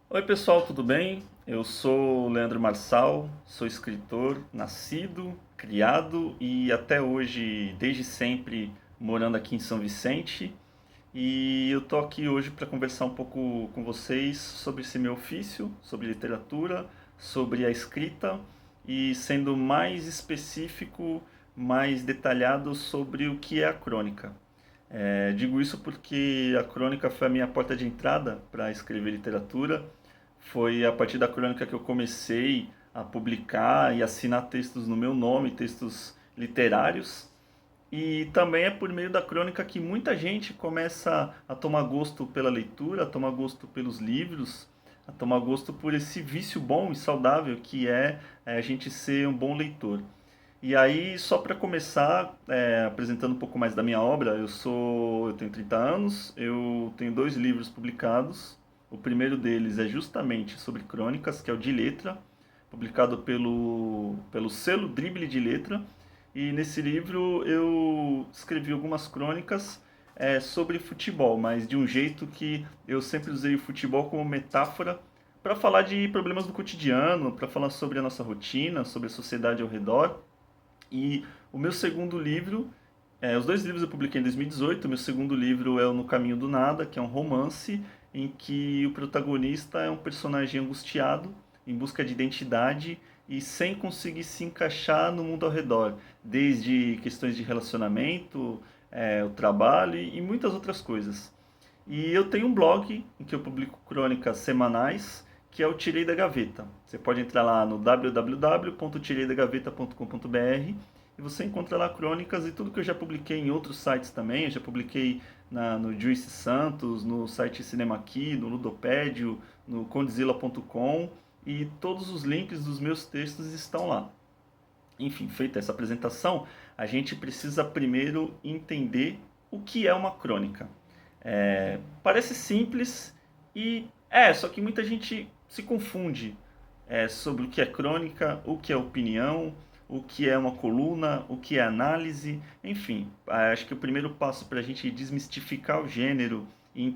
Oi pessoal, tudo bem? Eu sou o Leandro Marçal, sou escritor, nascido, criado e até hoje, desde sempre, morando aqui em São Vicente. E eu tô aqui hoje para conversar um pouco com vocês sobre esse meu ofício, sobre literatura, sobre a escrita e sendo mais específico, mais detalhado sobre o que é a crônica. Digo isso porque a crônica foi a minha porta de entrada para escrever literatura. Foi a partir da crônica que eu comecei a publicar e assinar textos no meu nome, textos literários. E também é por meio da crônica que muita gente começa a tomar gosto pela leitura, a tomar gosto pelos livros, a tomar gosto por esse vício bom e saudável que é a gente ser um bom leitor. E aí, só para começar, apresentando um pouco mais da minha obra, eu tenho 30 anos, eu tenho dois livros publicados. O primeiro deles é justamente sobre crônicas, que é o De Letra, publicado pelo selo Drible de Letra. E nesse livro eu escrevi algumas crônicas sobre futebol, mas de um jeito que eu sempre usei o futebol como metáfora para falar de problemas do cotidiano, para falar sobre a nossa rotina, sobre a sociedade ao redor. E o meu segundo livro, os dois livros eu publiquei em 2018. O meu segundo livro é o No Caminho do Nada, que é um romance em que o protagonista é um personagem angustiado, em busca de identidade e sem conseguir se encaixar no mundo ao redor, desde questões de relacionamento, o trabalho e muitas outras coisas. E eu tenho um blog em que eu publico crônicas semanais, que é o Tirei da Gaveta. Você pode entrar lá no www.tireidagaveta.com.br e você encontra lá crônicas e tudo que eu já publiquei em outros sites também. Eu já publiquei no Juice Santos, no site Cinema Aqui, no Ludopédio, no Condzilla.com, e todos os links dos meus textos estão lá. Enfim, feita essa apresentação, a gente precisa primeiro entender o que é uma crônica. Parece simples só que muita gente se confunde sobre o que é crônica, o que é opinião, o que é uma coluna, o que é análise, enfim. Acho que o primeiro passo para a gente desmistificar o gênero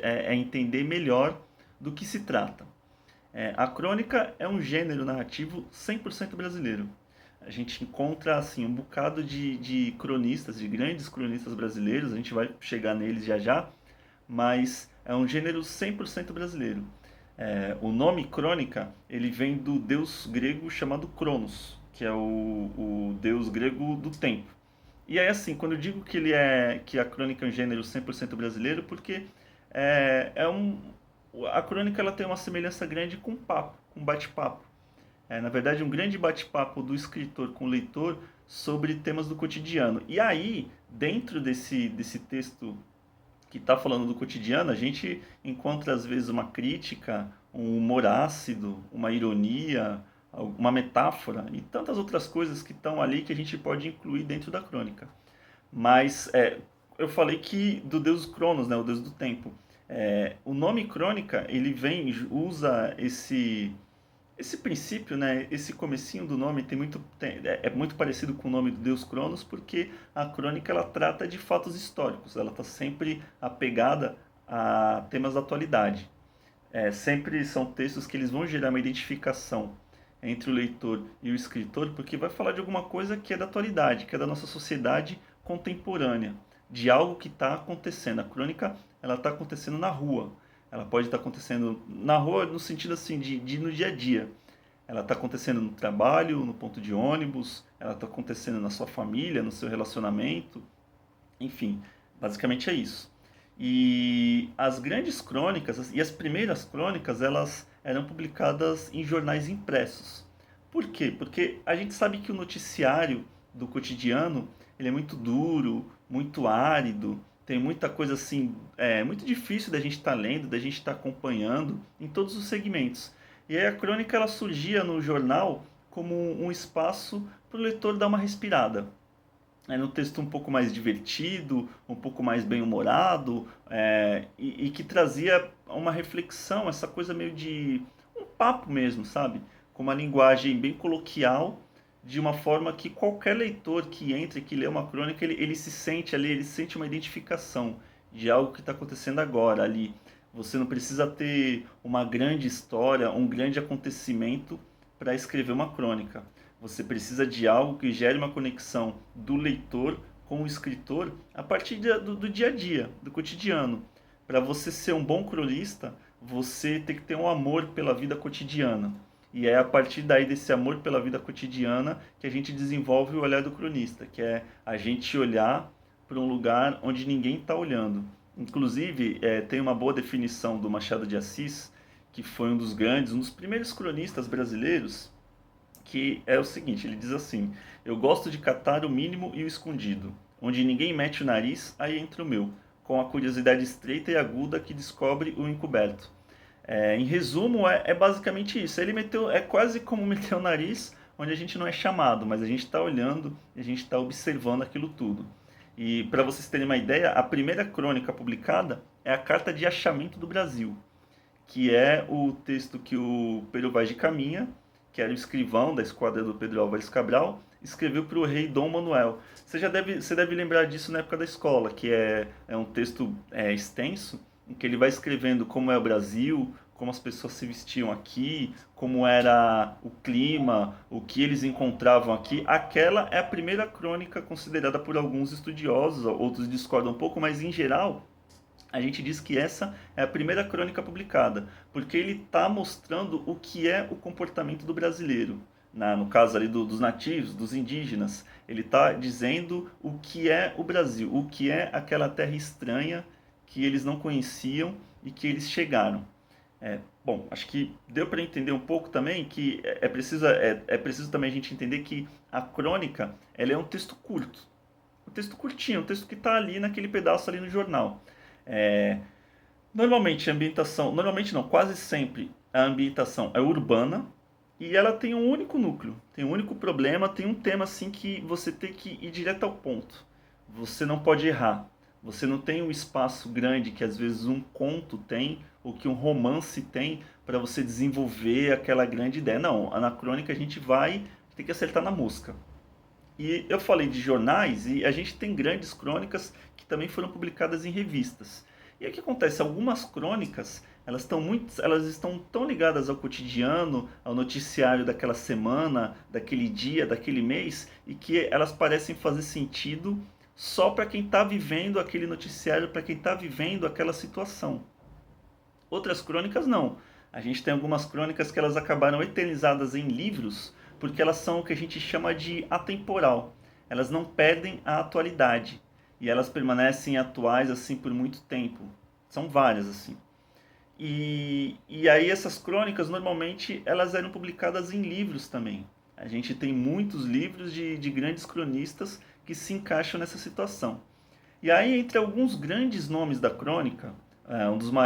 é entender melhor do que se trata. A crônica é um gênero narrativo 100% brasileiro. A gente encontra assim um bocado de cronistas, de grandes cronistas brasileiros, a gente vai chegar neles já já, mas é um gênero 100% brasileiro. O nome crônica, ele vem do deus grego chamado Cronos, que é o deus grego do tempo. E aí assim, quando eu digo que a crônica é um gênero 100% brasileiro, porque é, é um, a crônica ela tem uma semelhança grande com papo, com bate-papo. Na verdade, um grande bate-papo do escritor com o leitor sobre temas do cotidiano. E aí, dentro desse texto que está falando do cotidiano, a gente encontra às vezes uma crítica, um humor ácido, uma ironia, uma metáfora e tantas outras coisas que estão ali que a gente pode incluir dentro da crônica. Mas eu falei que do deus Cronos, né, o deus do tempo. O nome crônica ele usa esse princípio, né, esse comecinho do nome é muito parecido com o nome do deus Cronos, porque a crônica ela trata de fatos históricos, ela está sempre apegada a temas da atualidade. Sempre são textos que eles vão gerar uma identificação entre o leitor e o escritor, porque vai falar de alguma coisa que é da atualidade, que é da nossa sociedade contemporânea, de algo que está acontecendo. A crônica ela está acontecendo na rua, ela pode estar acontecendo na rua no sentido assim de no dia a dia. Ela está acontecendo no trabalho, no ponto de ônibus, ela está acontecendo na sua família, no seu relacionamento, enfim, basicamente é isso. E as grandes crônicas e as primeiras crônicas, elas eram publicadas em jornais impressos. Por quê? Porque a gente sabe que o noticiário do cotidiano, ele é muito duro, muito árido, tem muita coisa assim, muito difícil da gente estar lendo, da gente estar acompanhando em todos os segmentos. E aí a crônica ela surgia no jornal como um espaço para o leitor dar uma respirada. No texto um pouco mais divertido, um pouco mais bem-humorado, e que trazia uma reflexão, essa coisa meio de um papo mesmo, sabe? Com uma linguagem bem coloquial, de uma forma que qualquer leitor que entre, que lê uma crônica, ele se sente ali, ele sente uma identificação de algo que está acontecendo agora ali. Você não precisa ter uma grande história, um grande acontecimento para escrever uma crônica. Você precisa de algo que gere uma conexão do leitor com o escritor a partir do dia a dia, do cotidiano. Para você ser um bom cronista, você tem que ter um amor pela vida cotidiana. E é a partir daí desse amor pela vida cotidiana que a gente desenvolve o olhar do cronista, que é a gente olhar para um lugar onde ninguém está olhando. Inclusive, tem uma boa definição do Machado de Assis, que foi um dos grandes, um dos primeiros cronistas brasileiros, que é o seguinte, ele diz assim: eu gosto de catar o mínimo e o escondido, onde ninguém mete o nariz, aí entra o meu, com a curiosidade estreita e aguda que descobre o encoberto. Em resumo, é basicamente isso. Ele meteu, é quase como meter o nariz onde a gente não é chamado, mas a gente está olhando e a gente está observando aquilo tudo. E para vocês terem uma ideia, a primeira crônica publicada é a Carta de Achamento do Brasil, que é o texto que o Pero Vaz de Caminha, que era o escrivão da esquadra do Pedro Álvares Cabral, escreveu para o rei Dom Manuel. Você deve lembrar disso na época da escola, que é um texto extenso, em que ele vai escrevendo como é o Brasil, como as pessoas se vestiam aqui, como era o clima, o que eles encontravam aqui. Aquela é a primeira crônica considerada por alguns estudiosos, outros discordam um pouco, mas em geral a gente diz que essa é a primeira crônica publicada, porque ele está mostrando o que é o comportamento do brasileiro. No caso ali dos nativos, dos indígenas, ele está dizendo o que é o Brasil, o que é aquela terra estranha que eles não conheciam e que eles chegaram. Bom, acho que deu para entender um pouco também que é preciso também a gente entender que a crônica ela é um texto curto, um texto curtinho, um texto que está ali naquele pedaço ali no jornal. É, Normalmente a ambientação, normalmente não, quase sempre a ambientação é urbana e ela tem um único núcleo, tem um único problema, tem um tema assim que você tem que ir direto ao ponto. Você não pode errar. Você não tem um espaço grande que às vezes um conto tem ou que um romance tem para você desenvolver aquela grande ideia. Não, na crônica a gente vai ter que acertar na mosca. E eu falei de jornais e a gente tem grandes crônicas que também foram publicadas em revistas. E aí o que acontece? Algumas crônicas, elas estão tão ligadas ao cotidiano, ao noticiário daquela semana, daquele dia, daquele mês, e que elas parecem fazer sentido só para quem está vivendo aquele noticiário, para quem está vivendo aquela situação. Outras crônicas não. A gente tem algumas crônicas que elas acabaram eternizadas em livros, porque elas são o que a gente chama de atemporal. Elas não perdem a atualidade e elas permanecem atuais assim por muito tempo. São várias assim. E aí essas crônicas normalmente elas eram publicadas em livros também. A gente tem muitos livros de grandes cronistas que se encaixam nessa situação. E aí, entre alguns grandes nomes da crônica,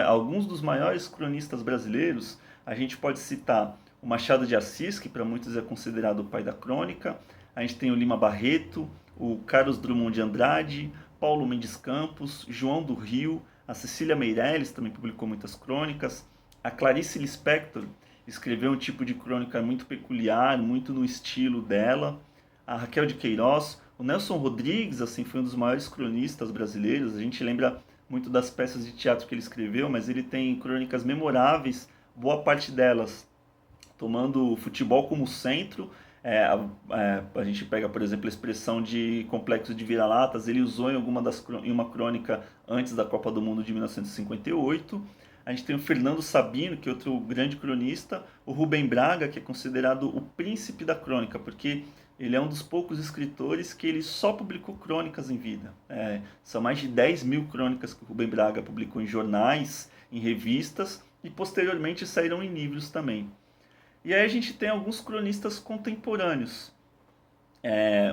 alguns dos maiores cronistas brasileiros, a gente pode citar o Machado de Assis, que para muitos é considerado o pai da crônica. A gente tem o Lima Barreto, o Carlos Drummond de Andrade, Paulo Mendes Campos, João do Rio, a Cecília Meirelles também publicou muitas crônicas. A Clarice Lispector escreveu um tipo de crônica muito peculiar, muito no estilo dela. A Raquel de Queiroz, o Nelson Rodrigues, assim, foi um dos maiores cronistas brasileiros. A gente lembra muito das peças de teatro que ele escreveu, mas ele tem crônicas memoráveis, boa parte delas tomando o futebol como centro. A gente pega, por exemplo, a expressão de complexo de vira-latas, ele usou em uma crônica antes da Copa do Mundo de 1958. A gente tem o Fernando Sabino, que é outro grande cronista, o Rubem Braga, que é considerado o príncipe da crônica, porque ele é um dos poucos escritores que ele só publicou crônicas em vida. São mais de 10 mil crônicas que o Rubem Braga publicou em jornais, em revistas, e posteriormente saíram em livros também. E aí a gente tem alguns cronistas contemporâneos.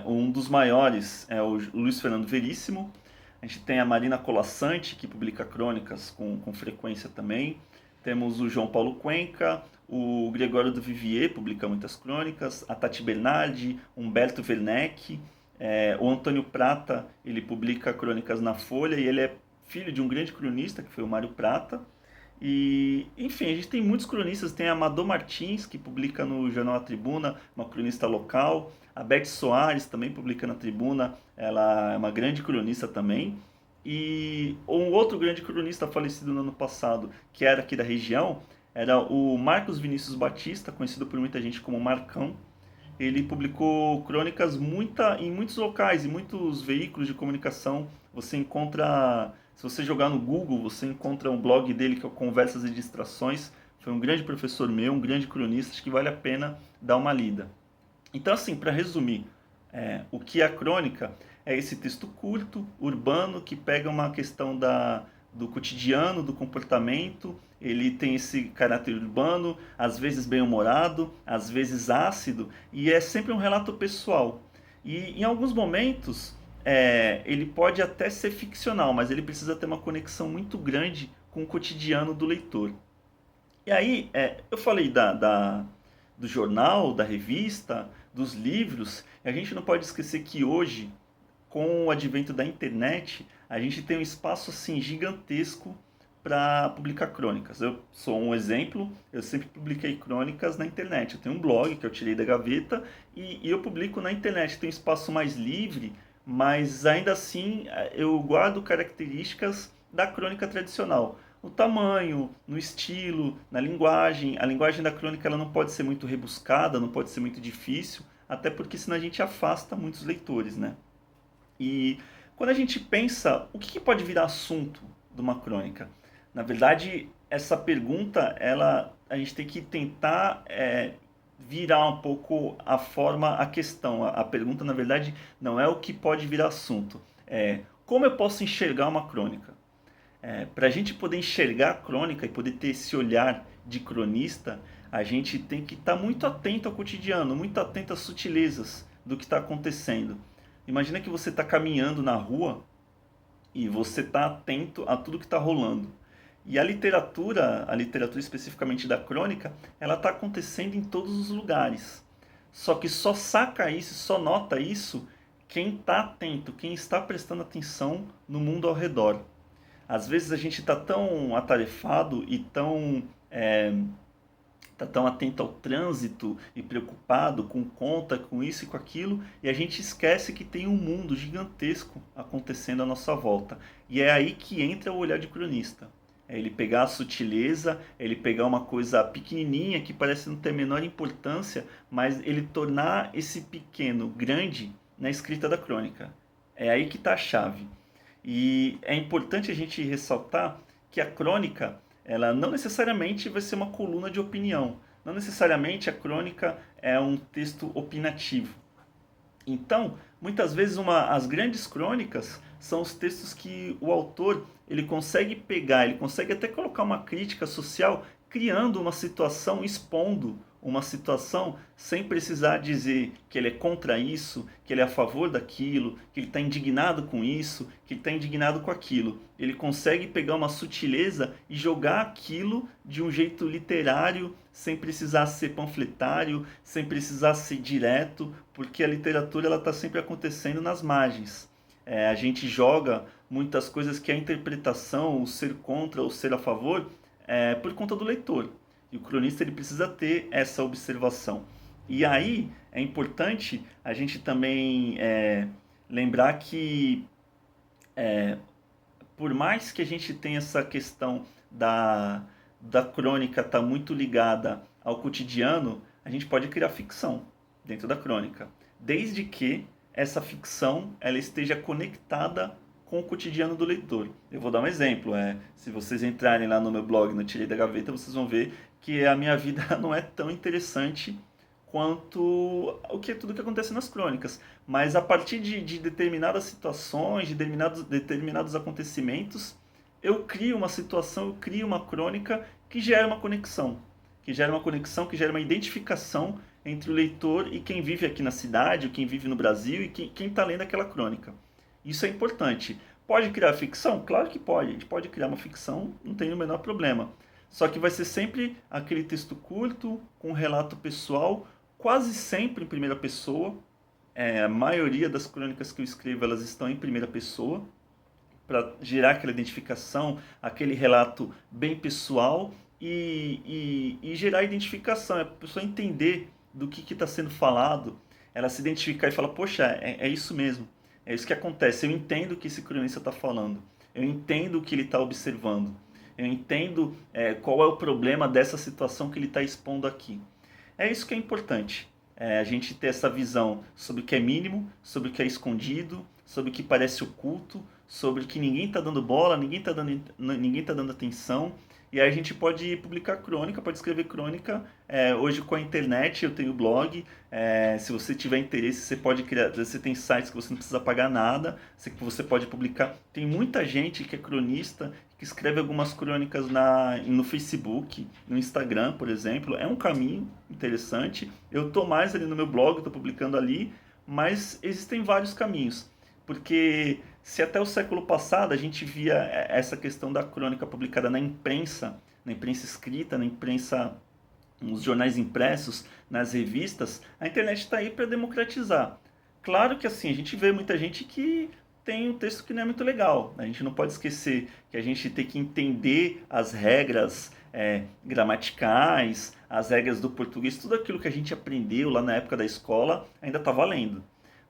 Um dos maiores é o Luiz Fernando Veríssimo. A gente tem a Marina Colasanti, que publica crônicas com frequência também. Temos o João Paulo Cuenca, o Gregório do Vivier publica muitas crônicas, a Tati Bernardi, Humberto Werneck, o Antônio Prata, ele publica crônicas na Folha e ele é filho de um grande cronista, que foi o Mário Prata. E, enfim, a gente tem muitos cronistas, tem a Amador Martins, que publica no jornal A Tribuna, uma cronista local. A Beth Soares também publica na Tribuna, ela é uma grande cronista também. E um outro grande cronista falecido no ano passado, que era aqui da região, era o Marcos Vinícius Batista, conhecido por muita gente como Marcão. Ele publicou crônicas em muitos locais, em muitos veículos de comunicação. Você encontra, se você jogar no Google, você encontra um blog dele que é o Conversas e Distrações. Foi um grande professor meu, um grande cronista, acho que vale a pena dar uma lida. Então, assim, para resumir, o que é a crônica é esse texto curto, urbano, que pega uma questão do cotidiano, do comportamento. Ele tem esse caráter urbano, às vezes bem-humorado, às vezes ácido, e é sempre um relato pessoal. E em alguns momentos ele pode até ser ficcional, mas ele precisa ter uma conexão muito grande com o cotidiano do leitor. E aí, eu falei do jornal, da revista, dos livros, e a gente não pode esquecer que hoje, com o advento da internet, a gente tem um espaço assim gigantesco para publicar crônicas. Eu sou um exemplo, eu sempre publiquei crônicas na internet. Eu tenho um blog que eu tirei da gaveta e eu publico na internet. Tem um espaço mais livre, mas ainda assim eu guardo características da crônica tradicional. No tamanho, no estilo, na linguagem. A linguagem da crônica ela não pode ser muito rebuscada, não pode ser muito difícil, até porque senão a gente afasta muitos leitores, né? E quando a gente pensa o que pode virar assunto de uma crônica, na verdade essa pergunta a gente tem que tentar virar um pouco a forma, a questão. A pergunta na verdade não é o que pode virar assunto, é como eu posso enxergar uma crônica. Para a gente poder enxergar a crônica e poder ter esse olhar de cronista, a gente tem que estar muito atento ao cotidiano, muito atento às sutilezas do que está acontecendo. Imagina que você está caminhando na rua e você está atento a tudo que está rolando. E a literatura especificamente da crônica, ela está acontecendo em todos os lugares. Só que só saca isso, só nota isso quem está atento, quem está prestando atenção no mundo ao redor. Às vezes a gente está tão atarefado e tá tão atento ao trânsito e preocupado com conta, com isso e com aquilo, e a gente esquece que tem um mundo gigantesco acontecendo à nossa volta. E é aí que entra o olhar de cronista. É ele pegar a sutileza, é ele pegar uma coisa pequenininha que parece não ter a menor importância, mas ele tornar esse pequeno grande na escrita da crônica. É aí que está a chave. E é importante a gente ressaltar que a crônica, ela não necessariamente vai ser uma coluna de opinião. Não necessariamente a crônica é um texto opinativo. Então, muitas vezes as grandes crônicas são os textos que o autor ele consegue pegar, ele consegue até colocar uma crítica social, criando uma situação, expondo uma situação, sem precisar dizer que ele é contra isso, que ele é a favor daquilo, que ele está indignado com isso, que ele está indignado com aquilo. Ele consegue pegar uma sutileza e jogar aquilo de um jeito literário, sem precisar ser panfletário, sem precisar ser direto, porque a literatura ela está sempre acontecendo nas margens. A gente joga muitas coisas que é a interpretação, o ser contra ou ser a favor, por conta do leitor. E o cronista ele precisa ter essa observação. E aí é importante a gente também lembrar que por mais que a gente tenha essa questão da crônica estar muito ligada ao cotidiano, a gente pode criar ficção dentro da crônica, desde que essa ficção ela esteja conectada com o cotidiano do leitor. Eu vou dar um exemplo. Se vocês entrarem lá no meu blog, no Tirei da Gaveta, vocês vão ver que a minha vida não é tão interessante quanto tudo que acontece nas crônicas. Mas a partir de determinadas situações, de determinados acontecimentos, eu crio uma situação, eu crio uma crônica que gera uma conexão. Que gera uma conexão, que gera uma identificação entre o leitor e quem vive aqui na cidade, ou quem vive no Brasil e quem está lendo aquela crônica. Isso é importante. Pode criar ficção? Claro que pode. A gente pode criar uma ficção, não tem o menor problema. Só que vai ser sempre aquele texto curto, com um relato pessoal, quase sempre em primeira pessoa. A maioria das crônicas que eu escrevo, elas estão em primeira pessoa, para gerar aquela identificação, aquele relato bem pessoal e gerar identificação. A pessoa entender do que está sendo falado, ela se identificar e falar, poxa, é isso mesmo. É isso que acontece, eu entendo o que esse cronista está falando. Eu entendo o que ele está observando. Eu entendo qual é o problema dessa situação que ele está expondo aqui. É isso que é importante. A gente ter essa visão sobre o que é mínimo, sobre o que é escondido, sobre o que parece oculto, sobre o que ninguém está dando bola, ninguém tá dando atenção. E aí a gente pode publicar crônica, pode escrever crônica. Hoje com a internet eu tenho blog. Se você tiver interesse, você pode criar. Você tem sites que você não precisa pagar nada, você pode publicar. Tem muita gente que é cronista que escreve algumas crônicas no Facebook, no Instagram, por exemplo. É um caminho interessante. Eu estou mais ali no meu blog, estou publicando ali, mas existem vários caminhos. Porque se até o século passado a gente via essa questão da crônica publicada na imprensa escrita, na imprensa, nos jornais impressos, nas revistas, a internet está aí para democratizar. Claro que assim, a gente vê muita gente que tem um texto que não é muito legal. A gente não pode esquecer que a gente tem que entender as regras gramaticais, as regras do português, tudo aquilo que a gente aprendeu lá na época da escola ainda está valendo.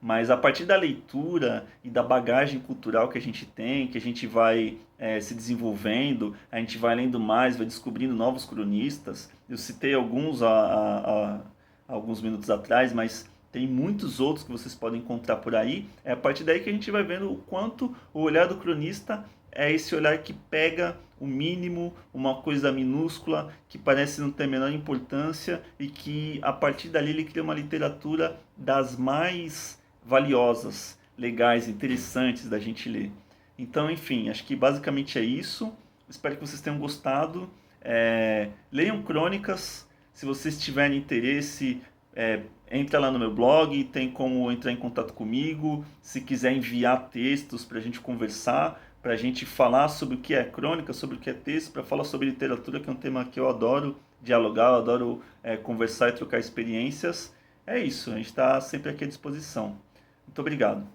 Mas a partir da leitura e da bagagem cultural que a gente tem, que a gente vai se desenvolvendo, a gente vai lendo mais, vai descobrindo novos cronistas. Eu citei alguns há alguns minutos atrás, mas tem muitos outros que vocês podem encontrar por aí. É a partir daí que a gente vai vendo o quanto o olhar do cronista é esse olhar que pega o mínimo, uma coisa minúscula, que parece não ter a menor importância e que a partir dali ele cria uma literatura das mais valiosas, legais, interessantes da gente ler. Então, enfim, acho que basicamente é isso. Espero que vocês tenham gostado. Leiam crônicas. Se vocês tiverem interesse, entra lá no meu blog, tem como entrar em contato comigo. Se quiser enviar textos para a gente conversar, para a gente falar sobre o que é crônica, sobre o que é texto, para falar sobre literatura, que é um tema que eu adoro dialogar, eu adoro conversar e trocar experiências. É isso, a gente está sempre aqui à disposição. Muito obrigado.